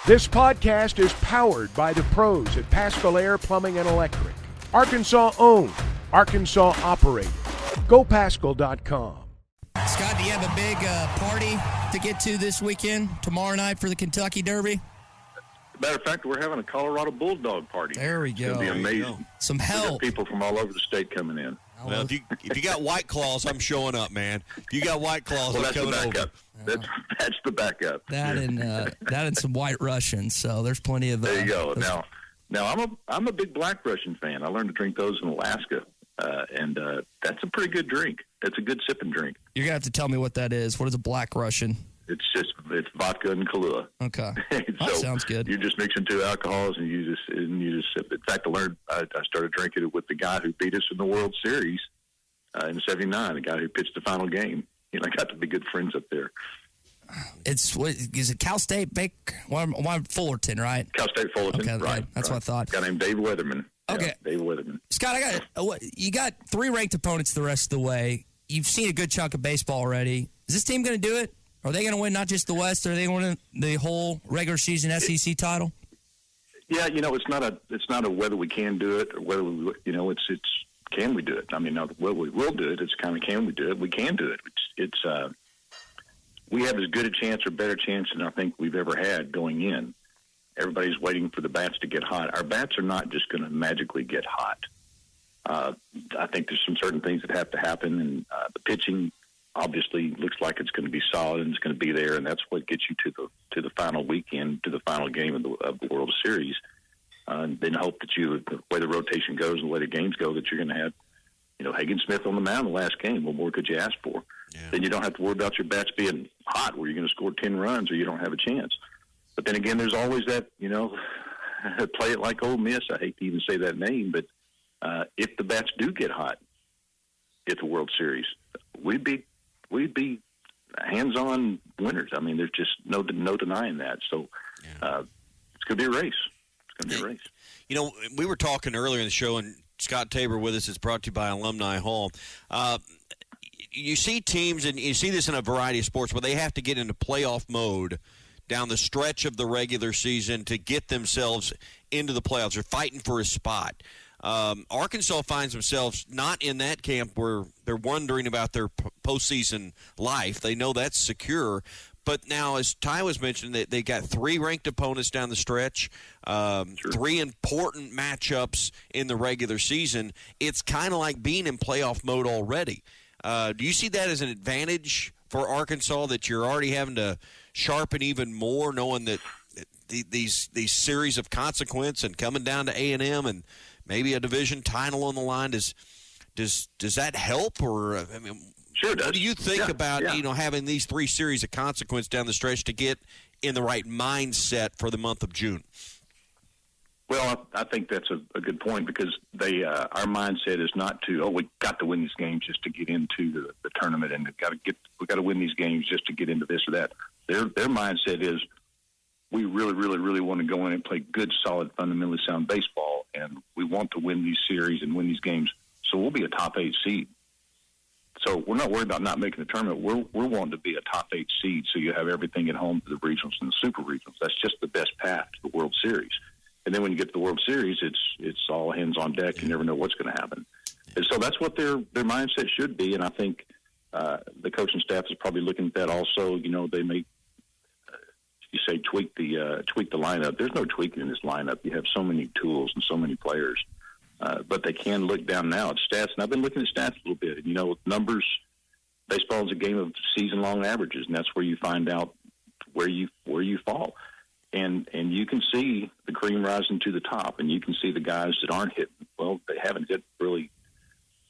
This podcast is powered by the pros at Paschal Air Plumbing and Electric. Arkansas owned, Arkansas operated. GoPaschal.com. Scott, do you have a big party to get to this weekend, tomorrow night for the Kentucky Derby? Matter of fact, we're having a Colorado Bulldog party. There we go. It's going to be amazing. Some help. People from all over the state coming in. Well, if you got White Claws, I'm showing up, man. If you got White Claws, I'm coming over. That's the backup. That and some White Russians. So there's plenty of. There you go. Now I'm a big Black Russian fan. I learned to drink those in Alaska, and that's a pretty good drink. It's a good sipping drink. You're gonna have to tell me what that is. What is a Black Russian? It's vodka and Kahlua. Okay, so that sounds good. You're just mixing two alcohols and you just sip. In fact, I started drinking it with the guy who beat us in the World Series in '79. The guy who pitched the final game. I got to be good friends up there. Is it Cal State Fullerton, right? Cal State Fullerton, okay, right? That's what I thought. A guy named Dave Weatherman. Okay, yeah, Dave Weatherman. Scott, you got 3 ranked opponents the rest of the way. You've seen a good chunk of baseball already. Is this team going to do it? Are they going to win not just the West? Or are they going to win the whole regular season SEC title? Yeah, it's not a whether we can do it or whether we, it's can we do it? I mean, not whether we will do it. It's kind of can we do it? We can do it. It's we have as good a chance or better chance than I think we've ever had going in. Everybody's waiting for the bats to get hot. Our bats are not just going to magically get hot. I think there's some certain things that have to happen, and the pitching obviously looks like it's going to be solid and it's going to be there, and that's what gets you to the final weekend, to the final game of the World Series. And then hope that the way the rotation goes and the way the games go, that you're going to have, Hagen Smith on the mound the last game. What more could you ask for? Yeah. Then you don't have to worry about your bats being hot where you're going to score 10 runs or you don't have a chance. But then again, there's always that, play it like Ole Miss. I hate to even say that name, but if the bats do get hot at the World Series, we'd be hands-on winners. I mean, there's just no denying that. So it's going to be a race. It's going to be a race. We were talking earlier in the show, and Scott Tabor with us. It's brought to you by Alumni Hall. You see teams, and you see this in a variety of sports, where they have to get into playoff mode down the stretch of the regular season to get themselves into the playoffs. They're fighting for a spot. Arkansas finds themselves not in that camp where they're wondering about their postseason life. They know that's secure. But now, as Ty was mentioning, they got 3 ranked opponents down the stretch, 3 important matchups in the regular season. It's kind of like being in playoff mode already. Do you see that as an advantage for Arkansas, that you're already having to sharpen even more, knowing that these series of consequence and coming down to A&M and maybe a division title on the line, does that help? Or sure does. What do you think about having these 3 series of consequence down the stretch to get in the right mindset for the month of June? Well, I think that's a good point, because our mindset is not we got to win these games just to get into the tournament, and we got to win these games just to get into this or that. Their mindset is, we really, really, really want to go in and play good, solid, fundamentally sound baseball, and we want to win these series and win these games. So we'll be a top 8 seed. So we're not worried about not making the tournament. We're wanting to be a top 8 seed, so you have everything at home for the regionals and the super regionals. That's just the best path to the World Series. And then when you get to the World Series, it's all hands on deck. You never know what's going to happen. And so that's what their mindset should be. And I think the coaching staff is probably looking at that also. They may, you say, tweak the lineup. There's no tweaking in this lineup. You have so many tools and so many players. But they can look down now at stats. And I've been looking at stats a little bit. Numbers, baseball is a game of season-long averages, and that's where you find out where you fall. And you can see the cream rising to the top, and you can see the guys that aren't hitting. Well, they haven't hit really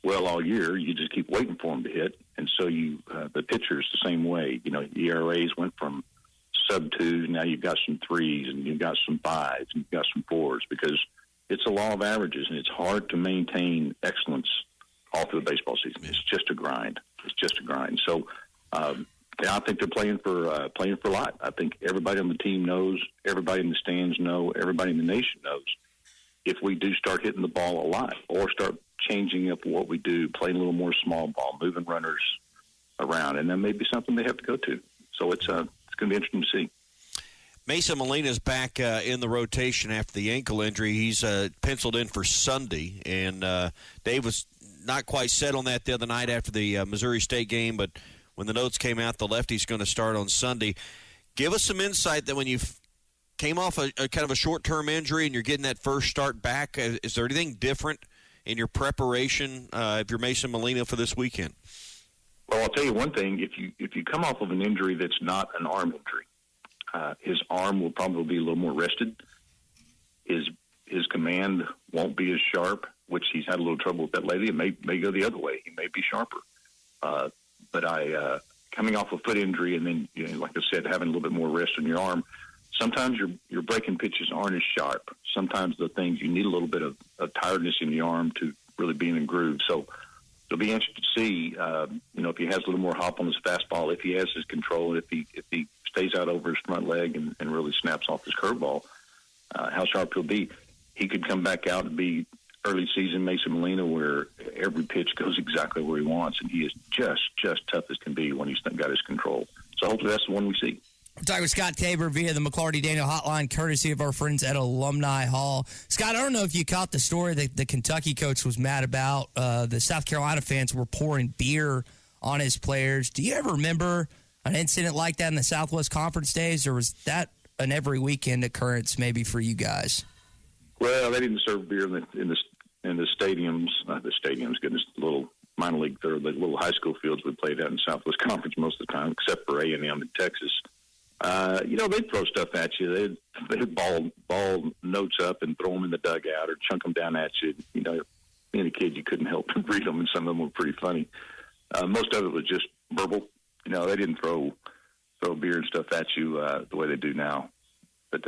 well all year. You just keep waiting for them to hit. And so the pitchers the same way. ERAs went from sub-2s. Now you've got some 3s, and you've got some 5s, and you've got some 4s, because it's a law of averages, and it's hard to maintain excellence all through the baseball season. It's just a grind. So, I think they're playing for a lot. I think everybody on the team knows, everybody in the stands know, everybody in the nation knows. If we do start hitting the ball a lot, or start changing up what we do, playing a little more small ball, moving runners around, and that may be something they have to go to. So it's going to be interesting to see. Mason Molina's back in the rotation after the ankle injury. He's penciled in for Sunday, and Dave was not quite set on that the other night after the Missouri State game, but when the notes came out, the lefty's going to start on Sunday. Give us some insight that when you came off a kind of a short-term injury and you're getting that first start back, is there anything different in your preparation if you're Mason Molina for this weekend? Well, I'll tell you one thing. If you come off of an injury that's not an arm injury, his arm will probably be a little more rested. His command won't be as sharp, which he's had a little trouble with that lately. It may go the other way. He may be sharper. But coming off a foot injury and then, like I said, having a little bit more rest on your arm, sometimes your breaking pitches aren't as sharp. Sometimes the things you need a little bit of tiredness in the arm to really be in a groove. So it'll be interesting to see, if he has a little more hop on his fastball, if he has his control, if he stays out over his front leg and really snaps off his curveball, how sharp he'll be. He could come back out and be early season Mason Molina, where every pitch goes exactly where he wants, and he is just tough as can be when he's got his control. So hopefully that's the one we see. We're talking with Scott Tabor via the McLarty Daniel hotline, courtesy of our friends at Alumni Hall. Scott, I don't know if you caught the story that the Kentucky coach was mad about. The South Carolina fans were pouring beer on his players. Do you ever remember an incident like that in the Southwest Conference days, or was that an every weekend occurrence maybe for you guys? Well, they didn't serve beer in the stadiums, not the stadiums, goodness, the little minor league, the little high school fields we played at in Southwest Conference most of the time, except for A&M in Texas. They'd throw stuff at you. They'd ball notes up and throw them in the dugout or chunk them down at you. Being a kid, you couldn't help but read them, and some of them were pretty funny. Most of it was just verbal. They didn't throw beer and stuff at you the way they do now. But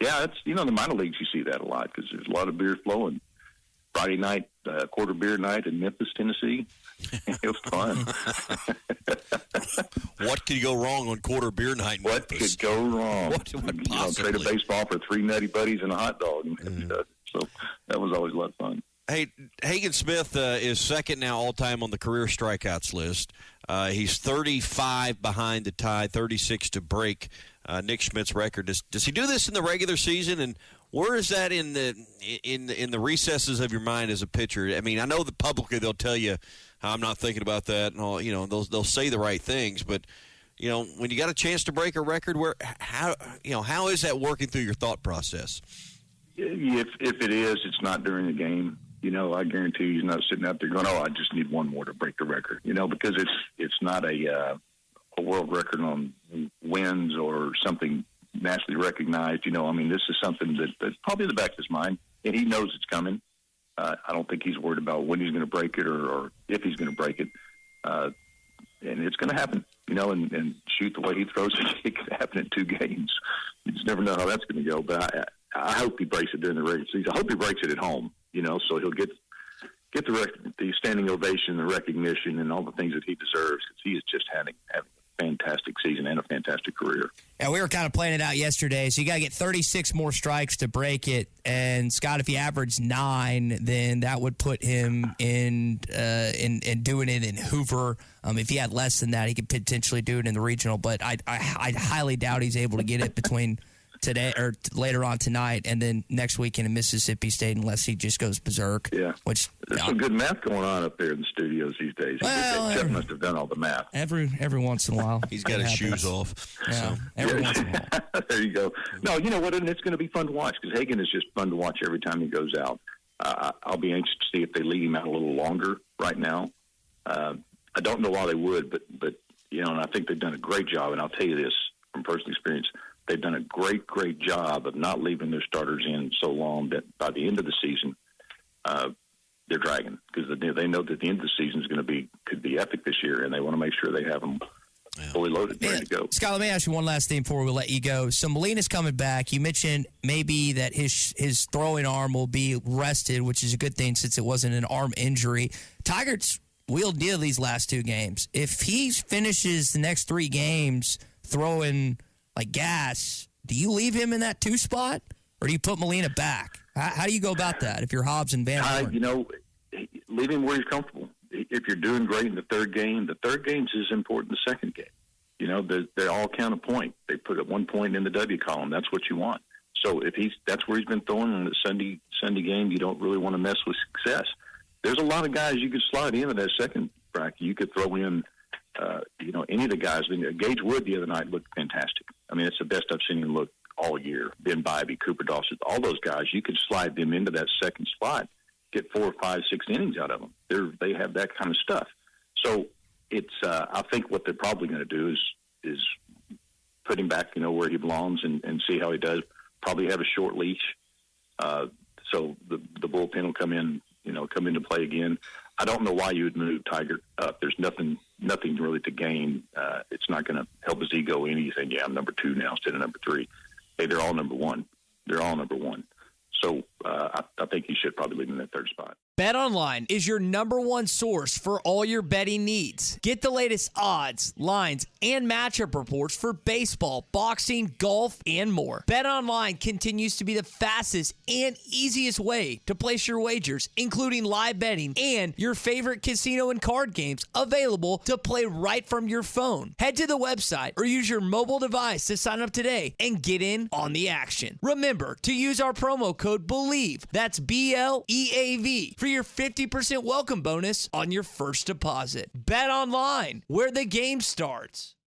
yeah, it's the minor leagues, you see that a lot because there's a lot of beer flowing. Friday night, quarter beer night in Memphis, Tennessee. It was fun. What could go wrong on quarter beer night in What Memphis? could go wrong? What possibly? Trade a baseball for 3 nutty buddies and a hot dog. So that was always a lot of fun. Hey, Hagen Smith is second now all-time on the career strikeouts list. He's 35 behind the tie, 36 to break Nick Schmidt's record. Does he do this in the regular season? And where is that in the recesses of your mind as a pitcher? I mean, I know that publicly they'll tell you, I'm not thinking about that, and all. They'll say the right things, but when you got a chance to break a record, how is that working through your thought process? If it is, it's not during the game. I guarantee you he's not sitting out there going, "Oh, I just need one more to break the record." Because it's not a world record on wins or something nationally recognized. This is something that's probably in the back of his mind, and he knows it's coming. I don't think he's worried about when he's going to break it or if he's going to break it. And it's going to happen, and shoot, the way he throws it could happen in 2 games. You just never know how that's going to go. But I hope he breaks it during the regular season. I hope he breaks it at home, so he'll get the standing ovation, the recognition, and all the things that he deserves, because he is just having a fantastic season and a fantastic career. Yeah, we were kind of playing it out yesterday, so you got to get 36 more strikes to break it. And Scott, if he averaged 9, then that would put him in doing it in Hoover. If he had less than that, he could potentially do it in the regional. But I highly doubt he's able to get it between today or later on tonight and then next weekend in Mississippi State, unless he just goes berserk. Yeah, which there's some good math going on up there in the studios these days. Well, Jeff must have done all the math. Every once in a while, he's got his shoes off. Yeah, every once in a while. There you go. No, you know what? And it's going to be fun to watch because Hagen is just fun to watch every time he goes out. I'll be anxious to see if they lead him out a little longer right now. I don't know why they would, but and I think they've done a great job. And I'll tell you this from personal experience. They've done a great job of not leaving their starters in so long that by the end of the season, they're dragging because they know that the end of the season could be epic this year, and they want to make sure they have them fully loaded, ready to go. Scott, let me ask you one last thing before we let you go. So Molina's coming back. You mentioned maybe that his throwing arm will be rested, which is a good thing since it wasn't an arm injury. Tigers wheeled deal these last 2 games. If he finishes the next 3 games throwing like gas, do you leave him in that 2 spot, or do you put Molina back? How do you go about that if you're Hobbs and Van Horn? Leave him where he's comfortable. If you're doing great in the third game is as important as the second game. They all count a point. They put at 1 point in the W column. That's what you want. So if that's where he's been throwing in the Sunday game, you don't really want to mess with success. There's a lot of guys you could slide into that second bracket. You could throw in, any of the guys. Gage Wood the other night looked fantastic. I mean, it's the best I've seen him look all year. Ben Bybee, Cooper Dawson, all those guys, you could slide them into that second spot, get 4, 5, 6 innings out of them. They have that kind of stuff. So it's, I think what they're probably going to do is put him back, where he belongs and see how he does. Probably have a short leash, so the bullpen will come into play again. I don't know why you would move Tiger up. There's nothing really to gain. It's not going to help his ego anything. Yeah, I'm number 2 now instead of number 3. Hey, they're all number 1. They're all number 1. So I think he should probably leave in that third spot. BetOnline is your number one source for all your betting needs. Get the latest odds, lines, and matchup reports for baseball, boxing, golf, and more. BetOnline continues to be the fastest and easiest way to place your wagers, including live betting and your favorite casino and card games available to play right from your phone. Head to the website or use your mobile device to sign up today and get in on the action. Remember to use our promo code BELIEVE, that's BLEAV, for your 50% welcome bonus on your first deposit. Bet online, where the game starts.